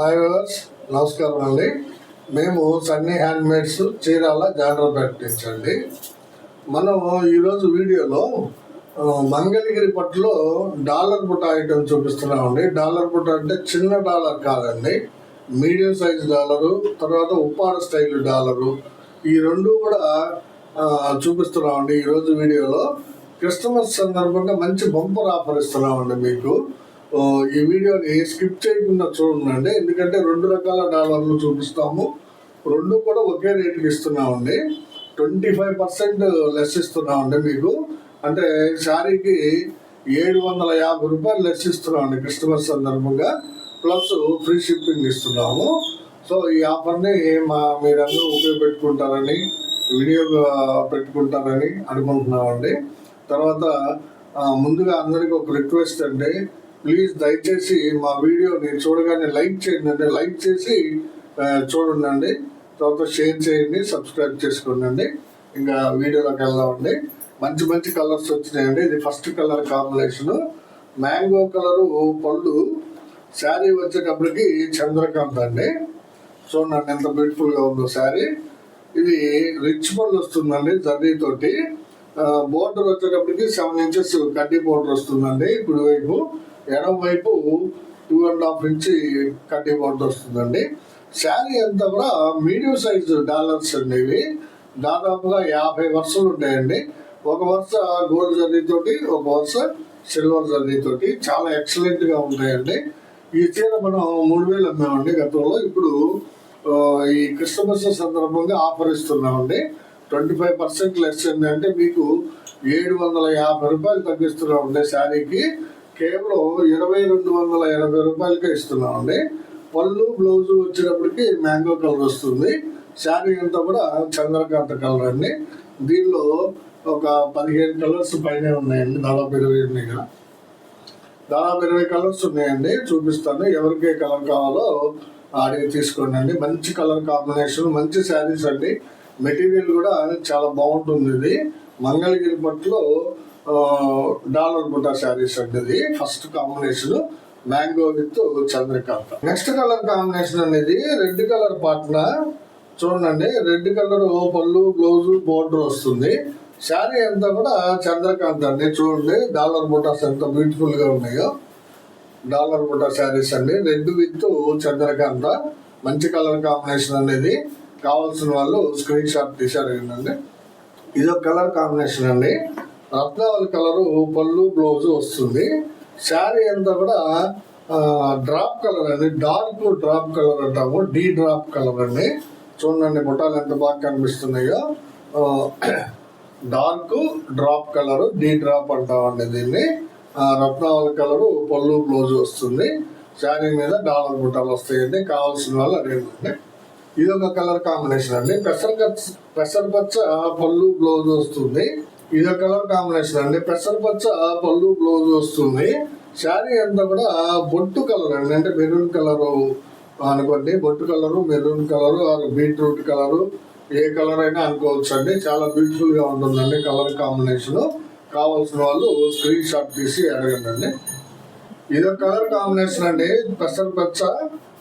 Hi viewers, నమస్కారం అండి. మేము సన్నీ హ్యాండ్మేడ్స్ చీరాల జానర్ ప్రకటించండి. మనం ఈరోజు వీడియోలో మంగళగిరి పట్టులో డాలర్ బుట్ట ఐటమ్ చూపిస్తున్నామండి. డాలర్ బుట్ట అంటే చిన్న డాలర్ కాదండి, మీడియం సైజ్ డాలరు, తర్వాత ఉప్పాడ స్టైల్ డాలరు, ఈ రెండు కూడా చూపిస్తున్నామండి ఈరోజు వీడియోలో. క్రిస్టమస్ సందర్భంగా మంచి బంపర్ ఆఫర్ ఇస్తున్నామండి మీకు. ఈ వీడియోని స్కిప్ చేయకుండా చూడండి, ఎందుకంటే రెండు రకాల డాలర్లు చూపిస్తాము, రెండు కూడా ఒకే రేటుకి ఇస్తున్నామండి. 25% లెస్ ఇస్తున్నామండి మీకు. అంటే శారీకి 750 రూపాయలు లెస్ ఇస్తున్నామండి క్రిస్టమస్ సందర్భంగా, ప్లస్ ఫ్రీ షిప్పింగ్ ఇస్తున్నాము. సో ఈ ఆఫర్ని మీరందరూ ఉపయోగపెట్టుకుంటారని, వీడియో పెట్టుకుంటారని అనుకుంటున్నామండి. తర్వాత ముందుగా అందరికీ ఒక రిక్వెస్ట్ అండి, ప్లీజ్ దయచేసి మా వీడియోని చూడగానే లైక్ చేయండి అండి, లైక్ చేసి చూడండి, తర్వాత షేర్ చేయండి, సబ్స్క్రైబ్ చేసుకోండి. ఇంకా వీడియోలోకి వెళ్దామండి. మంచి మంచి కలర్స్ వచ్చినాయండి. ఇది first colour combination mango colour పళ్ళు, శారీ వచ్చేటప్పటికి చంద్రకాంత్ అండి. చూడండి ఎంత బ్యూటిఫుల్గా ఉందో శారీ. ఇది రిచ్ పళ్ళు వస్తుందండి జరీతోటి. బోర్డర్ వచ్చేటప్పటికి 7 ఇంచెస్ కడ్డీ బోర్డర్ వస్తుందండి. ఇప్పుడు వైపు ఎడమ వైపు 2.5 ఇంచ్ కడ్డీ బోర్డర్ వస్తుందండి. శారీ అంతా కూడా మీడియం సైజ్ డాలర్స్ అండి. ఇవి దాదాపుగా 50 వరుసలు ఉంటాయండి. ఒక వరుస గోల్డ్ జరీతోటి, ఒక వరుస సిల్వర్ జరీతోటి. చాలా ఎక్సలెంట్గా ఉంటాయండి. ఈ చీర మనం 3000 అమ్మామండి గతంలో. ఇప్పుడు ఈ క్రిస్టమస్ సందర్భంగా ఆఫర్ ఇస్తున్నామండి. 25% లెస్ అంటే మీకు 750 రూపాయలు తగ్గిస్తున్నామండి. శారీకి కేవలం 2280 రూపాయలకే ఇస్తున్నామండి. పళ్ళు బ్లౌజు వచ్చేటప్పటికి మ్యాంగో కలర్ వస్తుంది. శారీ అంతా కూడా చంద్రకాంత కలర్ అండి. దీనిలో ఒక 15 కలర్స్ పైన ఉన్నాయండి. దాదాపు 20 ఉన్నాయి కదా, దాదాపు 20 కలర్స్ ఉన్నాయండి. చూపిస్తాను, ఎవరికి కలర్ కావాలో అడిగి తీసుకోండి అండి. మంచి కలర్ కాంబినేషన్, మంచి శారీస్ అండి. మెటీరియల్ కూడా చాలా బాగుంటుంది. ఇది మంగళగిరి పట్టులో డాలర్ బుటా శారీస్ అండి. ఇది first combination mango with Chandrakanta. Next colour combination అనేది రెడ్ కలర్ పాటన. చూడండి, రెడ్ కలర్ పళ్ళు బ్లౌజ్ బోర్డర్ వస్తుంది. శారీ అంతా కూడా చంద్రకాంత అండి. చూడండి డాలర్ బుటాస్ ఎంత బ్యూటిఫుల్ గా ఉన్నాయో. డాలర్ బుటా శారీస్ అండి, రెడ్ విత్ చంద్రకాంత. మంచి కలర్ కాంబినేషన్ అనేది. కావాల్సిన వాళ్ళు స్క్రీన్ షాట్ తీసారండి. ఇదొక కలర్ కాంబినేషన్ అండి. రత్నావళి కలరు పళ్ళు బ్లౌజ్ వస్తుంది. శారీ అంతా కూడా డ్రాప్ కలర్ అండి, డార్క్ డ్రాప్ కలర్ అంటాము, డీ డ్రాప్ కలర్ అండి. చూడండి బుట్టాలు ఎంత బాగా కనిపిస్తున్నాయో. డార్క్ డ్రాప్ కలరు, డీ డ్రాప్ అంటామండి దీన్ని. రత్నావళి కలరు పళ్ళు బ్లౌజ్ వస్తుంది. శారీ మీద డాలర్ బుట్టాలు వస్తాయండి. కావాల్సిన వాళ్ళు అడిగండి. ఇది ఒక కలర్ కాంబినేషన్ అండి. పెసరపచ్చ పళ్ళు బ్లౌజ్ వస్తుంది. ఇది ఒక కలర్ కాంబినేషన్ అండి. పెసరపచ్చ పళ్ళు బ్లౌజ్ వస్తుంది. శారీ అంతా కూడా బొట్టు కలర్ అండి, అంటే మెరూన్ కలరు అనుకోండి. బొట్టు colour, maroon colour, beetroot colour, ఏ కలర్ అయినా అనుకోవచ్చు అండి. చాలా బ్యూటిఫుల్ గా ఉంటుందండి కలర్ కాంబినేషన్. కావాల్సిన వాళ్ళు స్క్రీన్ షాట్ తీసి అడగండి. ఇది ఒక కలర్ కాంబినేషన్ అండి. పెసరపచ్చ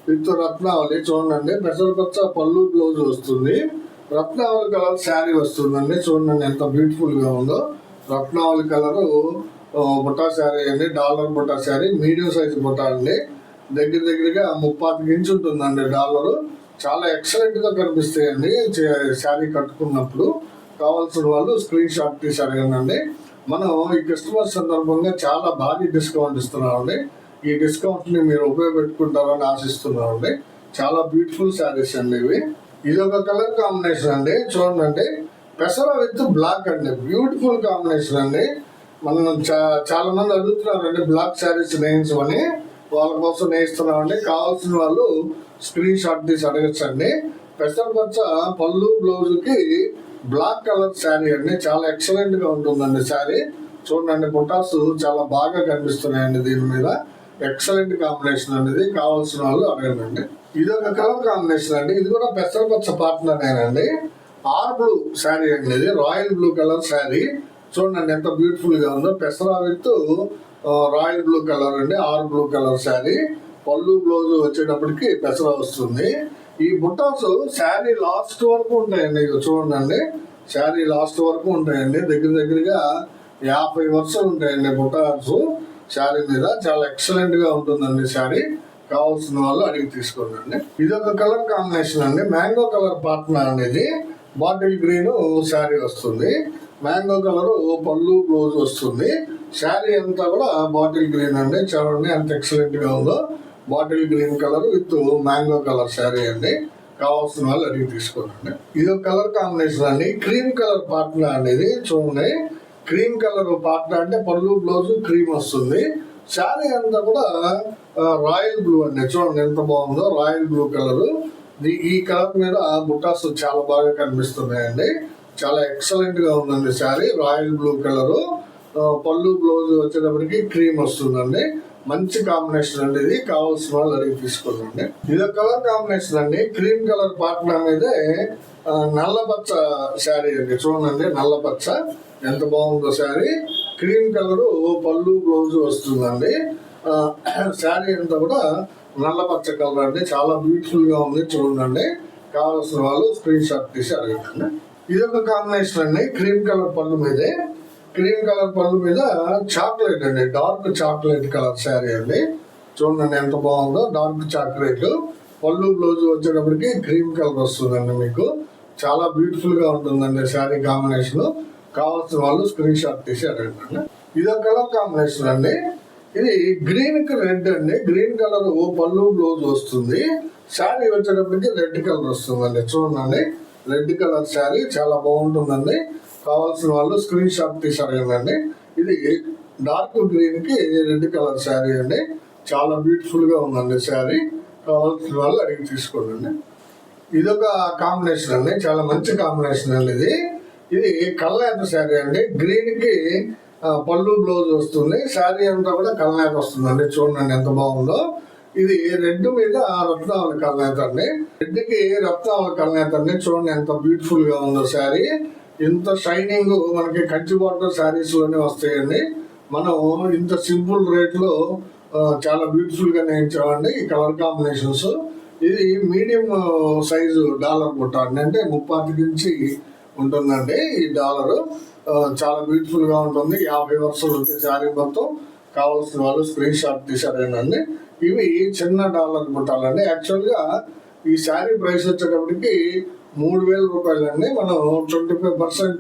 విత్ రత్నావళి. చూడండి, పెసరపచ్చ పళ్ళు బ్లౌజ్ వస్తుంది. రత్నావళి కలర్ శారీ వస్తుందండి. చూడండి ఎంత బ్యూటిఫుల్ గా ఉందో. రత్నావళి కలరు బుట్టా శారీ అండి, dollar Butta sari, medium size Butta అండి. దగ్గరగా 35 ఇంచ్ ఉంటుందండి డాలరు. చాలా ఎక్సలెంట్ గా కనిపిస్తాయండి శారీ కట్టుకున్నప్పుడు. కావాల్సిన వాళ్ళు స్క్రీన్ షాట్ తీసి అడగండి. మనం ఈ క్రిస్టమస్ సందర్భంగా చాలా భారీ డిస్కౌంట్ ఇస్తున్నామండి. ఈ డిస్కౌంట్ ని మీరు ఉపయోగపెట్టుకుంటారని ఆశిస్తున్నామండి. చాలా బ్యూటిఫుల్ శారీస్ అండి ఇవి. ఇది ఒక కలర్ కాంబినేషన్ అండి. చూడండి, పెసర విత్ బ్లాక్ అండి, బ్యూటిఫుల్ కాంబినేషన్ అండి. మనం చాలా మంది అడుగుతున్నారండి బ్లాక్ శారీస్ నేయించమని, వాళ్ళ కోసం నేయిస్తున్నామండి. కావాల్సిన వాళ్ళు స్క్రీన్ షాట్ తీసి అడగచ్చండి. పెసరపచ్చ పళ్ళు బ్లౌజ్ కి బ్లాక్ కలర్ శారీ అండి. చాలా ఎక్సలెంట్ గా ఉంటుందండి శారీ. చూడండి, బుటాస్ చాలా బాగా కనిపిస్తున్నాయండి దీని మీద. ఎక్సలెంట్ కాంబినేషన్ అనేది. కావాల్సిన వాళ్ళు అడగండి. ఇది ఒక కలర్ కాంబినేషన్ అండి. ఇది కూడా పెసరపచ్చ పార్ట్నరేనండి. ఆర్ బ్లూ శారీ అండి. ఇది రాయల్ బ్లూ కలర్ శారీ. చూడండి ఎంత బ్యూటిఫుల్ గా ఉందో. పెసరా విత్ రాయల్ బ్లూ కలర్ అండి, ఆర్ బ్లూ కలర్ శారీ. పళ్ళు బ్లౌజ్ వచ్చేటప్పటికి పెసర వస్తుంది. ఈ బుట్టాస్ శారీ లాస్ట్ వరకు ఉంటాయండి. ఇక చూడండి, శారీ లాస్ట్ వరకు ఉంటాయండి. దగ్గరగా 50 వరుసలు ఉంటాయండి బుట్టాస్ శారీ మీద. చాలా ఎక్సలెంట్ గా ఉంటుందండి శారీ. కావాల్సిన వాళ్ళు అడిగి తీసుకోండి. ఇది ఒక కలర్ కాంబినేషన్ అండి. మ్యాంగో కలర్ పార్ట్నర్ అనేది బాటిల్ గ్రీన్ శారీ వస్తుంది. మ్యాంగో కలర్ పళ్ళు బ్లౌజ్ వస్తుంది. శారీ అంతా కూడా బాటిల్ గ్రీన్ అండి. చూడండి ఎంత ఎక్సలెంట్ గా ఉందో. Bottle green colour with mango colour sari అండి. కావాల్సిన వాళ్ళు అడిగి తీసుకోండి. ఇది ఒక కలర్ కాంబినేషన్ అండి. క్రీమ్ కలర్ పార్ట్నర్ అనేది చూడండి. క్రీమ్ కలర్ పార్ట్నర్ అంటే పళ్ళు బ్లౌజ్ క్రీమ్ వస్తుంది. శారీ అంతా కూడా రాయల్ బ్లూ అండి. చూడండి ఎంత బాగుందో, రాయల్ బ్లూ కలర్. ఈ కలర్ మీద బుట్టాస్ చాలా బాగా కనిపిస్తున్నాయండి. చాలా ఎక్సలెంట్ గా ఉందండి శారీ. రాయల్ బ్లూ కలర్, పళ్ళు బ్లౌజ్ వచ్చేటప్పటికి క్రీమ్ వస్తుందండి. మంచి కాంబినేషన్ అండి. ఇది కావాల్సిన వాళ్ళు అడిగి తీసుకోండి. ఇది కలర్ కాంబినేషన్ అండి. క్రీమ్ కలర్ పార్ట్నర్ మీదే నల్లపచ్చ శారీ అండి. చూడండి నల్లపచ్చ ఎంత బాగుందో శారీ. క్రీమ్ కలర్ పళ్ళు బ్లౌజ్ వస్తుందండి. శారీ అంతా కూడా నల్లపచ్చ కలర్ అండి. చాలా బ్యూటిఫుల్ గా ఉంది చూడండి. కావాల్సిన వాళ్ళు స్క్రీన్ షాట్ తీసి అడగండి. ఇది ఒక కాంబినేషన్ అండి. క్రీమ్ కలర్ పళ్ళు మీదే, క్రీమ్ కలర్ పళ్ళు మీద చాక్లెట్ అండి. డార్క్ చాక్లెట్ కలర్ శారీ అండి. చూడండి ఎంత బాగుందో. డార్క్ చాక్లెట్ పళ్ళు బ్లౌజ్ వచ్చేటప్పటికి క్రీమ్ కలర్ వస్తుందండి. మీకు చాలా బ్యూటిఫుల్ గా ఉంటుందండి శారీ కాంబినేషన్. కావాల్సిన వాళ్ళు స్క్రీన్ షాట్ తీసి అడగండి. ఇది ఒక కలర్ కాంబినేషన్ అండి. ఇది గ్రీన్ కి రెడ్ అండి. గ్రీన్ కలర్ పళ్ళు బ్లౌజ్ వస్తుంది. శారీ వచ్చేటప్పటికి రెడ్ కలర్ వస్తుందండి. చూడండి రెడ్ కలర్ శారీ చాలా బాగుంటుందండి. కావాల్సిన వాళ్ళు స్క్రీన్ షాట్ తీసి అడగండి. ఇది డార్క్ గ్రీన్ కి రెడ్ కలర్ శారీ అండి. చాలా బ్యూటిఫుల్ గా ఉందండి శారీ. కావాల్సిన వాళ్ళు అడిగి తీసుకోండి. ఇదొక కాంబినేషన్ అండి. చాలా మంచి కాంబినేషన్ అండి. ఇది కల్నేత శారీ అండి. గ్రీన్ కి పళ్ళు బ్లౌజ్ వస్తుంది. శారీ అంతా కూడా కల్నేత వస్తుందండి. చూడండి ఎంత బాగుందో. ఇది రెడ్ మీద రత్నావళి కల్నేత అండి. రెడ్ కి రత్నావళి కల్నేత అండి. చూడండి ఎంత బ్యూటిఫుల్ గా ఉందో శారీ. ఇంత షైనింగ్ మనకి కంచి బార్డర్ శారీస్ లోనే వస్తాయండి. మనం ఇంత సింపుల్ రేట్ లో చాలా బ్యూటిఫుల్ గా నేర్చామండి ఈ కలర్ కాంబినేషన్స్. ఇది మీడియం సైజు డాలర్ బుట్ట అండి. అంటే 30 నుంచి ఉంటుందండి ఈ డాలర్. చాలా బ్యూటిఫుల్ గా ఉంటుంది. 50 వరుసలు ఉంటాయి శారీ మొత్తం. కావాల్సిన వాళ్ళు స్క్రీన్ షాట్ తీసారేనండి. ఇవి చిన్న డాలర్ బుట్టాలండి. యాక్చువల్ గా ఈ శారీ ప్రైస్ వచ్చేటప్పటికి 3,000 రూపాయలు అండి. మనం 25%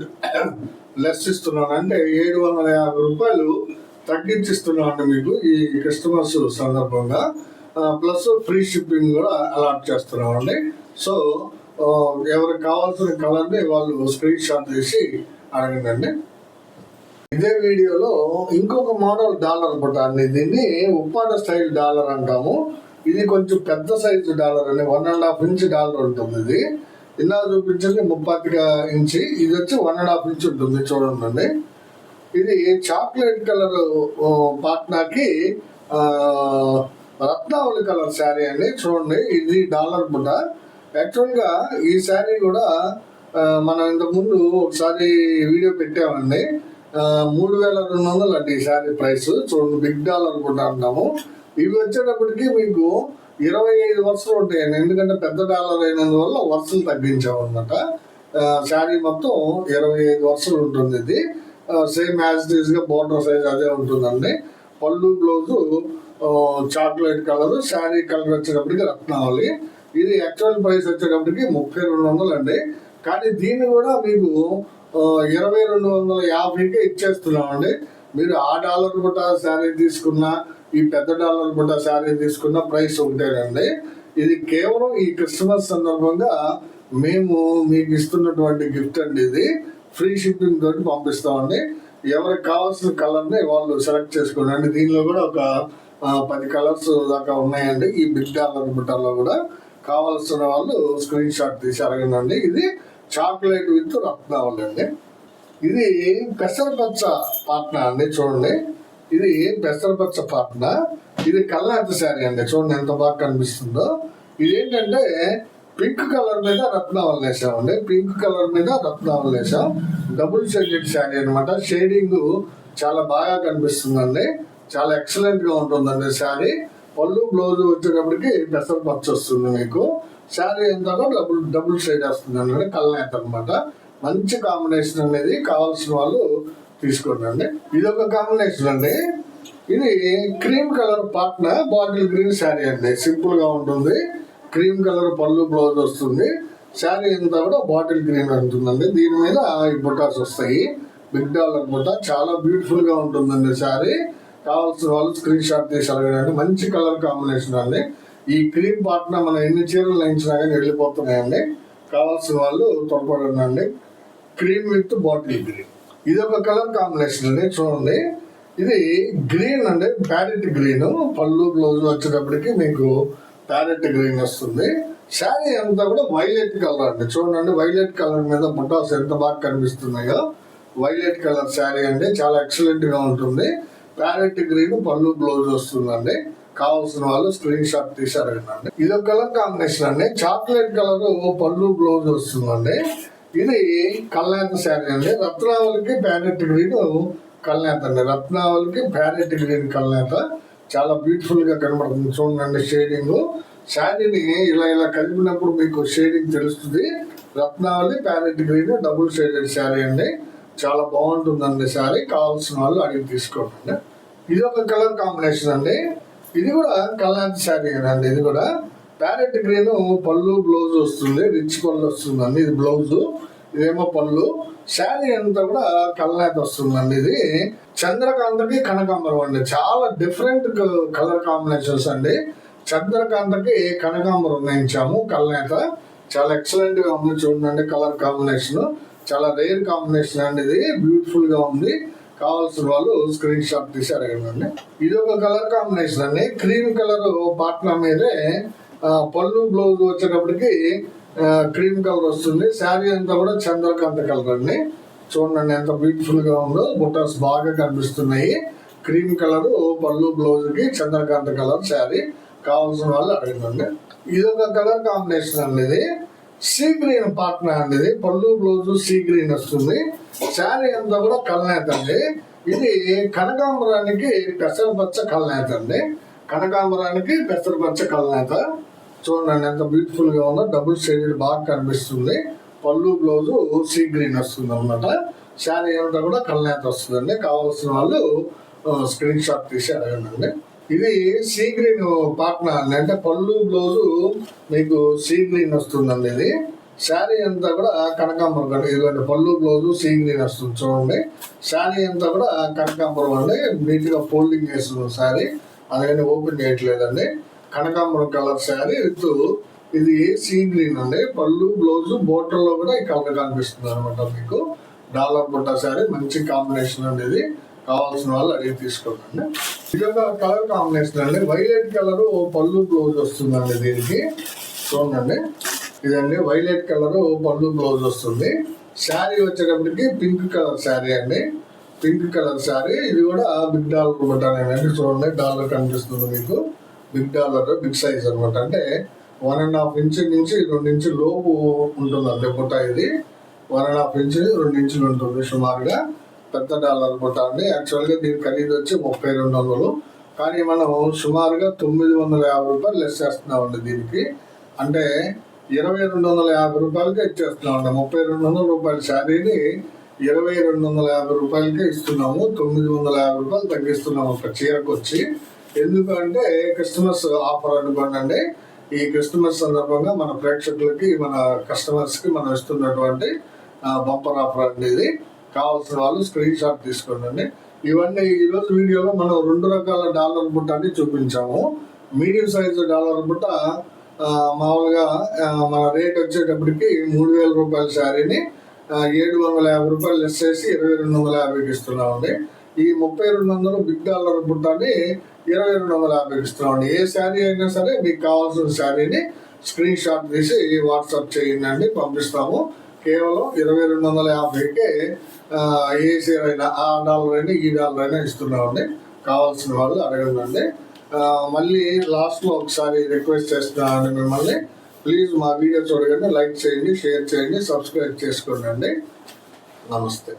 లెస్ ఇస్తున్నాం. అంటే 750 రూపాయలు తగ్గించిస్తున్నాం అండి మీకు ఈ కస్టమర్స్ సందర్భంగా. ప్లస్ ఫ్రీ షిప్పింగ్ కూడా అలాట్ చేస్తున్నాం అండి. సో ఎవరికి కావాల్సిన కలర్ని వాళ్ళు స్క్రీన్ షాట్ తీసి అడగండి. ఇదే వీడియోలో ఇంకొక మోడల్ డాలర్ బుట్ట అండి. దీన్ని ఉప్పాడ స్టైల్ డాలర్ అంటాము. ఇది కొంచెం పెద్ద సైజు డాలర్ అండి. 1.5 ఇంచ్ డాలర్ ఉంటుంది. ఇది ఇలా చూపించింది 30 ఇంచి. ఇది వచ్చి 1.5 ఇంచ్ ఉంటుంది. చూడండి ఇది చాక్లెట్ కలర్ పాట్నాకి రత్నావళి కలర్ శారీ అండి. చూడండి ఇది డాలర్ బుట్ట. యాక్చువల్ గా ఈ శారీ కూడా మనం ఇంతకుముందు ఒకసారి వీడియో పెట్టామండి. 3,200 అండి ఈ శారీ ప్రైస్. చూడండి బిగ్ డాలర్ బుట్ట అంటాము. ఇవి వచ్చేటప్పటికి మీకు 25 వరుసలు ఉంటాయండి. ఎందుకంటే పెద్ద డాలర్ అయినందువల్ల వరుసలు తగ్గించామన్నమాట. శారీ మొత్తం 25 వరుసలు ఉంటుంది. ఇది సేమ్ యాజ్ ఇట్ ఈస్ గా బోర్డర్ సైజ్ అదే ఉంటుందండి. పళ్ళు blouse chocolate colour, sari colour వచ్చేటప్పటికి రత్నావళి. ఇది యాక్చువల్ ప్రైస్ వచ్చేటప్పటికి 3,200 అండి. కానీ దీన్ని కూడా మీకు 2,250కే ఇచ్చేస్తున్నామండి. మీరు ఆ డాలర్ బుట్ట శారీ తీసుకున్నా, ఈ పెద్ద డాలర్ బుట్ట శారీ తీసుకున్న ప్రైస్ ఒకటేనండి. ఇది కేవలం ఈ క్రిస్మస్ సందర్భంగా మేము మీకు ఇస్తున్నటువంటి గిఫ్ట్ అండి. ఇది ఫ్రీ షిప్పింగ్ తోటి పంపిస్తామండి. ఎవరికి కావాల్సిన కలర్ని వాళ్ళు సెలెక్ట్ చేసుకోండి. దీనిలో కూడా ఒక 10 కలర్స్ దాకా ఉన్నాయండి. ఈ బిగ్ డాలర్ బుట్టలో కూడా కావాల్సిన వాళ్ళు స్క్రీన్ షాట్ తీసి అడగండి. ఇది చాక్లెట్ విత్ రత్నావళి అండి. ఇది పెసరపచ్చ పాట్నా అండి. చూడండి ఇది పెసరపచ్చ పాట్నా. ఇది కల్లాంత శారీ అండి. చూడండి ఎంత బాగా కనిపిస్తుందో. ఇదేంటంటే పింక్ కలర్ మీద రత్నావళి వేసామండి. పింక్ కలర్ మీద రత్నావళి వేసాం. డబుల్ షేడెడ్ శారీ అనమాట. షేడింగ్ చాలా బాగా కనిపిస్తుందండి. చాలా ఎక్సలెంట్ గా ఉంటుందండి శారీ. పళ్ళు బ్లౌజ్ వచ్చేటప్పటికి పెసర పచ్చ వస్తుంది మీకు. శారీ అంతా కూడా డబుల్ షేడ్ వస్తుంది అన్నమాట, కల్నేత అనమాట. మంచి కాంబినేషన్ అనేది కావాల్సిన వాళ్ళు తీసుకోండి అండి. ఇది ఒక కాంబినేషన్ అండి. ఇది క్రీమ్ కలర్ పాట్న బాటిల్ గ్రీన్ శారీ అండి. సింపుల్ గా ఉంటుంది. క్రీమ్ కలర్ పళ్ళు బ్లౌజ్ వస్తుంది. శారీ అంతా కూడా బాటిల్ గ్రీన్ ఉంటుందండి. దీని మీద ఈ బుటాస్ వస్తాయి, బిగ్ డాలర్ బుట్ట. చాలా బ్యూటిఫుల్ గా ఉంటుందండి శారీ. కావాల్సిన వాళ్ళు స్క్రీన్ షాట్ తీసి అడగండి. మంచి కలర్ కాంబినేషన్ అండి. ఈ క్రీమ్ పాట్న మనం ఎన్ని చీరలు లయించినా కానీ వెళ్ళిపోతున్నాయండి. కావాల్సిన వాళ్ళు త్వరపడండి. క్రీమ్ విత్ బాటిల్ గ్రీన్, ఇది ఒక కలర్ కాంబినేషన్ అండి. చూడండి, ఇది గ్రీన్ అండి, ప్యారెట్ గ్రీన్. పళ్ళు బ్లౌజ్ వచ్చేటప్పటికి మీకు ప్యారెట్ గ్రీన్ వస్తుంది. శారీ అంతా కూడా వైలెట్ కలర్ అండి. చూడండి, వైలెట్ కలర్ మీద బుటాస్ ఎంత బాగా కనిపిస్తున్నాయో. వైలెట్ కలర్ శారీ అండి, చాలా ఎక్సలెంట్ గా ఉంటుంది. ప్యారెట్ గ్రీన్ పళ్ళు బ్లౌజ్ వస్తుందండి. కావాల్సిన వాళ్ళు స్క్రీన్ షాట్ తీసి అడగండి. ఇది ఒక కలర్ కాంబినేషన్ అండి. చాక్లెట్ కలర్ పళ్ళు బ్లౌజ్ వస్తుందండి. ఇది కల్నేత శారీ అండి. రత్నావళికి ప్యారెట్ గ్రీన్ కల్నేత అండి. రత్నావళికి ప్యారెట్ గ్రీన్ కల్నేత చాలా బ్యూటిఫుల్ గా కనబడుతుంది. చూడండి షేడింగ్. శారీని ఇలా కలిపినప్పుడు మీకు షేడింగ్ తెలుస్తుంది. Ratnavali parrot green double shaded sari అండి. చాలా బాగుంటుందండి శారీ. కావాల్సిన వాళ్ళు అడిగి తీసుకోండి. ఇది ఒక కలర్ కాంబినేషన్ అండి. ఇది కూడా కల్నేత శారీ అండి. ఇది కూడా ప్యారెట్ గ్రీన్ పళ్ళు బ్లౌజ్ వస్తుంది. రిచ్ పళ్ళు వస్తుందండి. ఇది బ్లౌజ్, ఇదేమో పళ్ళు. శారీ అంతా కూడా కల్నేత వస్తుందండి. ఇది చంద్రకాంతకి కనకాంబరం అండి. చాలా డిఫరెంట్ కలర్ కాంబినేషన్స్ అండి. చంద్రకాంతకి కనకాంబరం వేయించాము, కల్నేత. చాలా ఎక్సలెంట్ గా ఉంది. చూడండి కలర్ కాంబినేషన్, చాలా రేర్ కాంబినేషన్ అండి. ఇది బ్యూటిఫుల్ గా ఉంది. కావాల్సిన వాళ్ళు స్క్రీన్ షాట్ తీసి అడగండి. ఇది ఒక కలర్ కాంబినేషన్ అండి. క్రీమ్ కలర్ పాట్నా మీదే పళ్ళు బ్లౌజ్ వచ్చేటప్పటికి క్రీమ్ కలర్ వస్తుంది. శారీ అంతా కూడా చంద్రకాంత కలర్ అండి. చూడండి ఎంత బ్యూటిఫుల్ గా ఉందో. బుటాస్ బాగా కనిపిస్తున్నాయి. క్రీమ్ కలర్ పళ్ళు బ్లౌజ్ కి చంద్రకాంత కలర్ శారీ. కావాల్సిన వాళ్ళు అడగండి. ఇది ఒక కలర్ కాంబినేషన్ అండి. ఇది సీ గ్రీన్ పాట్నా అండి. ఇది పళ్ళు బ్లౌజ్ సీ గ్రీన్ వస్తుంది. శారీ అంతా కూడా కల్నేత అండి. ఇది కనకాంబరానికి పెసరపచ్చ కల్నేత అండి. కనకాంబరానికి పెసరపచ్చ కల్నేత. చూడండి ఎంత బ్యూటిఫుల్ గా ఉందో. డబుల్ షేడెడ్ బాగా కనిపిస్తుంది. పళ్ళు బ్లౌజ్ సీ గ్రీన్ వస్తుంది అనమాట. శారీ అంతా కూడా కల్నేత వస్తుందండి. కావాల్సిన వాళ్ళు స్క్రీన్ షాట్ తీసి అడగండి. ఇది సీ గ్రీన్ పాట్నా అండి. అంటే పళ్ళు బ్లౌజ్ మీకు సీ గ్రీన్ వస్తుందండి. ఇది శారీ అంతా కూడా కనకాంబరం అండి. ఇదిగోండి పళ్ళు బ్లౌజ్ సీ గ్రీన్ వస్తుంది. చూడండి శారీ అంతా కూడా కనకాంబరం అండి. నీట్ గా ఫోల్డింగ్ చేస్తుంది శారీ. అదేగాని ఓపెన్ చేయట్లేదండి. కనకాంబరం కలర్ శారీ విత్ ఇది సీ గ్రీన్ అండి. పళ్ళు బ్లౌజ్ బోర్డర్ లో కూడా ఈ కలర్ కనిపిస్తుంది అనమాట మీకు. డాలర్ బుట్ట శారీ మంచి కాంబినేషన్ అండి. ఇది కావాల్సిన వాళ్ళు అడిగి తీసుకోండి. ఇది ఒక కలర్ కాంబినేషన్ అండి. వైలెట్ కలర్ పళ్ళు బ్లౌజ్ వస్తుందండి దీనికి. చూడండి ఇదండి వైలెట్ కలర్ పళ్ళు బ్లౌజ్ వస్తుంది. శారీ వచ్చేటప్పటికి పింక్ కలర్ శారీ అండి. Pink colour sari. ఇది కూడా బిగ్ డాలర్ బుట్ట అండి. చూడండి డాలర్ కనిపిస్తుంది మీకు. బిగ్ డాలర్ బిగ్ సైజ్ అనమాట. అంటే 1.5 ఇంచ్ నుంచి 2 ఇంచుల లోపు ఉంటుందండి బుట్ట. ఇది 1.5 ఇంచ్ 2 ఇంచులు ఉంటుంది సుమారుగా. పెద్ద డాలర్ బుట్ట అండి. యాక్చువల్గా దీని ఖరీదు వచ్చి 3200, కానీ మనం సుమారుగా 950 రూపాయలు లెస్ చేస్తున్నామండి దీనికి. అంటే 2250 రూపాయలకే ఇచ్చేస్తున్నామండి. 3200 రూపాయల శారీని 2250 రూపాయలకే ఇస్తున్నాము. 950 రూపాయలు తగ్గిస్తున్నాము ఒక చీరకు వచ్చి. ఎందుకంటే క్రిస్మస్ ఆఫర్ అనుకోండి. ఈ క్రిస్మస్ సందర్భంగా మన ప్రేక్షకులకి, మన కస్టమర్స్ కి మనం ఇస్తున్నటువంటి బంపర్ ఆఫర్ అండి ఇది. కావాల్సిన వాళ్ళు స్క్రీన్ షాట్ తీసుకోండి. ఇవన్నీ ఈరోజు వీడియోలో మనం 2 రకాల డాలర్ బుట్ట అని చూపించాము. మీడియం సైజు డాలర్ బుట్ట మామూలుగా మన రేట్ వచ్చేటప్పటికి 3000 రూపాయల శారీని 750 రూపాయలు లెస్ చేసి 2250కి ఇస్తున్నామండి. ఈ 3200 బిగ్ డాలర్ బుట్టని 2250కి ఇస్తున్నామండి. ఏ శారీ అయినా సరే మీకు కావాల్సిన శారీని స్క్రీన్ షాట్ తీసి వాట్సాప్ చేయండి, పంపిస్తాము. కేవలం 2250కే ఏ చీర అయినా ఆ డాలర్ అయినా ఈ డాలర్ అయినా ఇస్తున్నామండి. కావాల్సిన వాళ్ళు అడగండి. మళ్ళీ లాస్ట్లో ఒకసారి రిక్వెస్ట్ చేస్తున్నానండి మిమ్మల్ని, ప్లీజ్ మా వీడియో చూడగానే లైక్ చేయండి, షేర్ చేయండి, సబ్స్క్రైబ్ చేసుకోండి. నమస్తే.